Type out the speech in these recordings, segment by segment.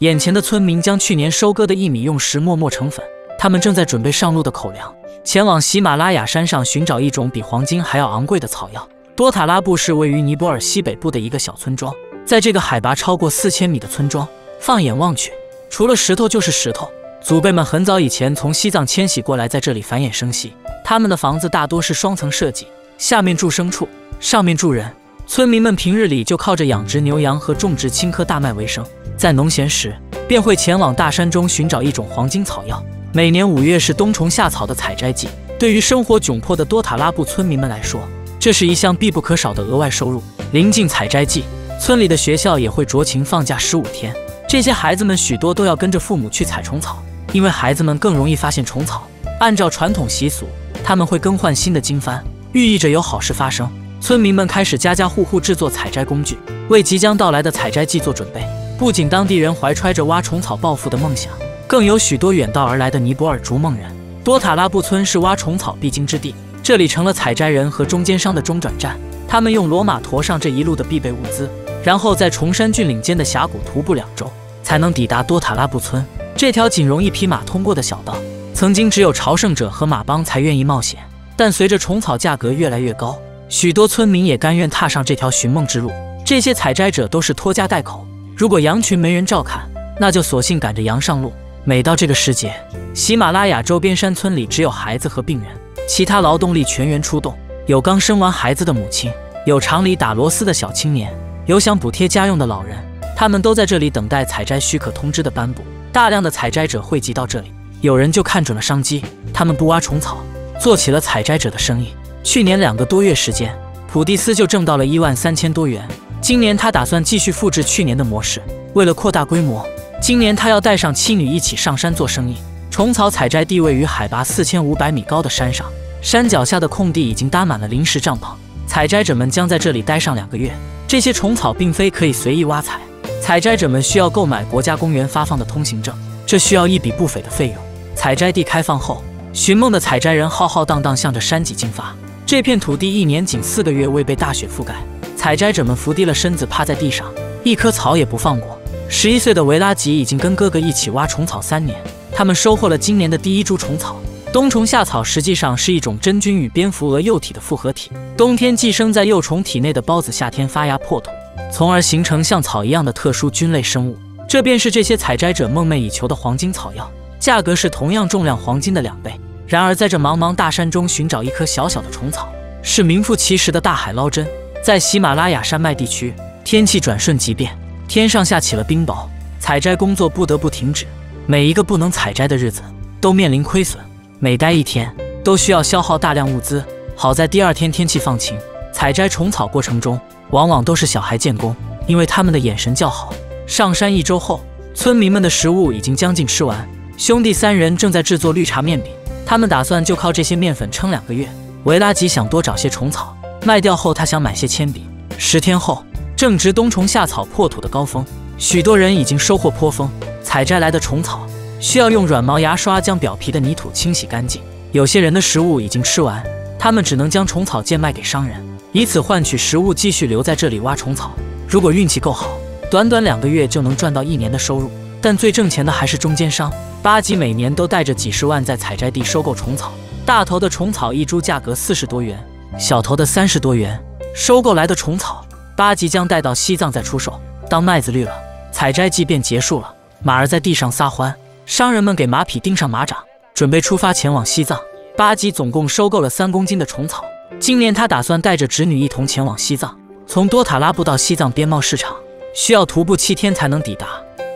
眼前的村民将去年收割的薏米用石磨磨成粉，他们正在准备上路的口粮，前往喜马拉雅山上寻找一种比黄金还要昂贵的草药。多塔拉布是位于尼泊尔西北部的一个小村庄，在这个海拔超过4000米的村庄，放眼望去，除了石头就是石头。祖辈们很早以前从西藏迁徙过来，在这里繁衍生息。他们的房子大多是双层设计，下面住牲畜，上面住人。村民们平日里就靠着养殖牛羊和种植青稞大麦为生，在农闲时便会前往大山中寻找一种黄金草药。每年5月是冬虫夏草的采摘季，对于生活窘迫的多塔拉布村民们来说，这是一项必不可少的额外收入。临近采摘季，村里的学校也会酌情放假15天，这些孩子们许多都要跟着父母去采虫草，因为孩子们更容易发现虫草。按照传统习俗，他们会更换新的经幡，寓意着有好事发生。村民们开始家家户户制作采摘工具，为即将到来的采摘季做准备。不仅当地人怀揣着挖虫草暴富的梦想，更有许多远道而来的尼泊尔逐梦人。多塔拉布村是挖虫草必经之地，这里成了采摘人和中间商的中转站。他们用骡马驮上这一路的必备物资，然后在崇山峻岭间的峡谷徒步2周，才能抵达多塔拉布村。这条仅容1匹马通过的小道，曾经只有朝圣者和马帮才愿意冒险，但随着虫草价格越来越高，许多村民也甘愿踏上这条寻梦之路。这些采摘者都是拖家带口，如果羊群没人照看，那就索性赶着羊上路。每到这个时节，喜马拉雅周边山村里只有孩子和病人，其他劳动力全员出动。有刚生完孩子的母亲，有厂里打螺丝的小青年，有想补贴家用的老人，他们都在这里等待采摘许可通知的颁布。大量的采摘者汇集到这里，有人就看准了商机，他们不挖虫草，做起了采摘者的生意。去年2个多月时间，普蒂斯就挣到了13000多元。今年他打算继续复制去年的模式，为了扩大规模，今年他要带上妻女一起上山做生意。虫草采摘地位于海拔4500米高的山上，山脚下的空地已经搭满了临时帐篷，采摘者们将在这里待上2个月。这些虫草并非可以随意挖采，采摘者们需要购买国家公园发放的通行证，这需要一笔不菲的费用。采摘地开放后，寻梦的采摘人浩浩荡荡向着山脊进发。这片土地1年仅4个月未被大雪覆盖，采摘者们伏低了身子趴在地上，一棵草也不放过。11岁的维拉吉已经跟哥哥一起挖虫草3年，他们收获了今年的第1株虫草。冬虫夏草实际上是一种真菌与蝙蝠蛾幼体的复合体，冬天寄生在幼虫体内的孢子夏天发芽破土，从而形成像草一样的特殊菌类生物。这便是这些采摘者梦寐以求的黄金草药，价格是同样重量黄金的2倍。然而在这茫茫大山中寻找一颗小小的虫草，是名副其实的大海捞针。在喜马拉雅山脉地区，天气转瞬即变，天上下起了冰雹，采摘工作不得不停止。每一个不能采摘的日子都面临亏损，每待1天都需要消耗大量物资。好在第2天天气放晴，采摘虫草过程中往往都是小孩建功，因为他们的眼神较好。上山1周后，村民们的食物已经将近吃完，兄弟3人正在制作绿茶面饼，他们打算就靠这些面粉撑2个月。维拉吉想多找些虫草卖掉后，他想买些铅笔。10天后，正值冬虫夏草破土的高峰，许多人已经收获颇丰。采摘来的虫草需要用软毛牙刷将表皮的泥土清洗干净。有些人的食物已经吃完，他们只能将虫草贱卖给商人，以此换取食物继续留在这里挖虫草。如果运气够好，短短2个月就能赚到1年的收入。但最挣钱的还是中间商。巴吉每年都带着几十万在采摘地收购虫草，大头的虫草1株价格40多元，小头的30多元。收购来的虫草，巴吉将带到西藏再出售。当麦子绿了，采摘季便结束了。马儿在地上撒欢，商人们给马匹钉上马掌，准备出发前往西藏。巴吉总共收购了3公斤的虫草，今年他打算带着侄女一同前往西藏。从多塔拉布到西藏边贸市场，需要徒步7天才能抵达。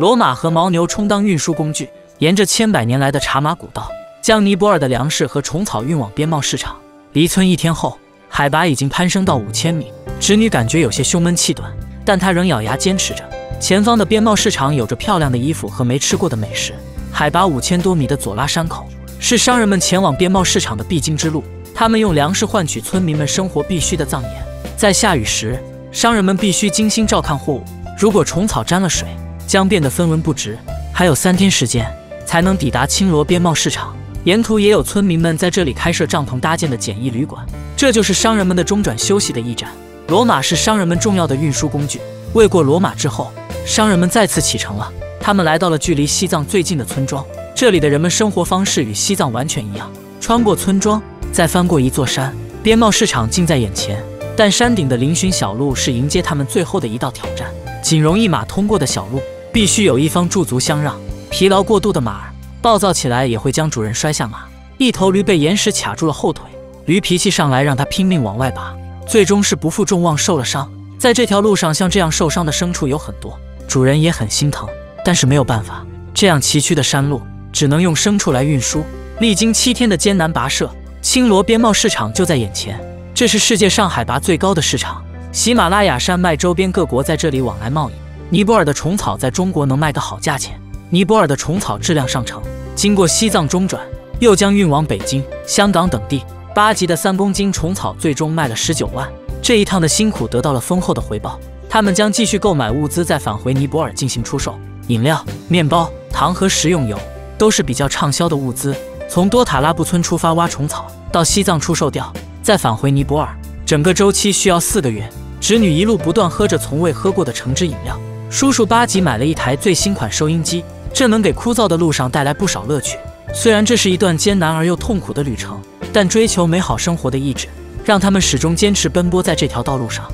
骡马和牦牛充当运输工具，沿着千百年来的茶马古道，将尼泊尔的粮食和虫草运往边贸市场。离村1天后，海拔已经攀升到5000米，侄女感觉有些胸闷气短，但她仍咬牙坚持着。前方的边贸市场有着漂亮的衣服和没吃过的美食。海拔5000多米的左拉山口是商人们前往边贸市场的必经之路，他们用粮食换取村民们生活必需的藏盐。在下雨时，商人们必须精心照看货物，如果虫草沾了水，将变得分文不值。还有3天时间才能抵达青罗边贸市场，沿途也有村民们在这里开设帐篷搭建的简易旅馆，这就是商人们的中转休息的驿站。罗马是商人们重要的运输工具，喂过罗马之后，商人们再次启程了。他们来到了距离西藏最近的村庄，这里的人们生活方式与西藏完全一样。穿过村庄，再翻过一座山，边贸市场近在眼前。但山顶的嶙峋小路是迎接他们最后的一道挑战。仅容一马通过的小路，必须有一方驻足相让。疲劳过度的马儿暴躁起来也会将主人摔下马。一头驴被岩石卡住了后腿，驴脾气上来让它拼命往外拔，最终是不负众望受了伤。在这条路上，像这样受伤的牲畜有很多，主人也很心疼，但是没有办法，这样崎岖的山路只能用牲畜来运输。历经7天的艰难跋涉，青罗边贸市场就在眼前。这是世界上海拔最高的市场，喜马拉雅山脉周边各国在这里往来贸易。尼泊尔的虫草在中国能卖个好价钱，尼泊尔的虫草质量上乘，经过西藏中转，又将运往北京、香港等地。8级的3公斤虫草最终卖了19万，这一趟的辛苦得到了丰厚的回报。他们将继续购买物资，再返回尼泊尔进行出售。饮料、面包、糖和食用油都是比较畅销的物资。从多塔拉布村出发挖虫草，到西藏出售掉，再返回尼泊尔，整个周期需要4个月。侄女一路不断喝着从未喝过的橙汁饮料。叔叔8级买了一台最新款收音机，这能给枯燥的路上带来不少乐趣。虽然这是一段艰难而又痛苦的旅程，但追求美好生活的意志让他们始终坚持奔波在这条道路上。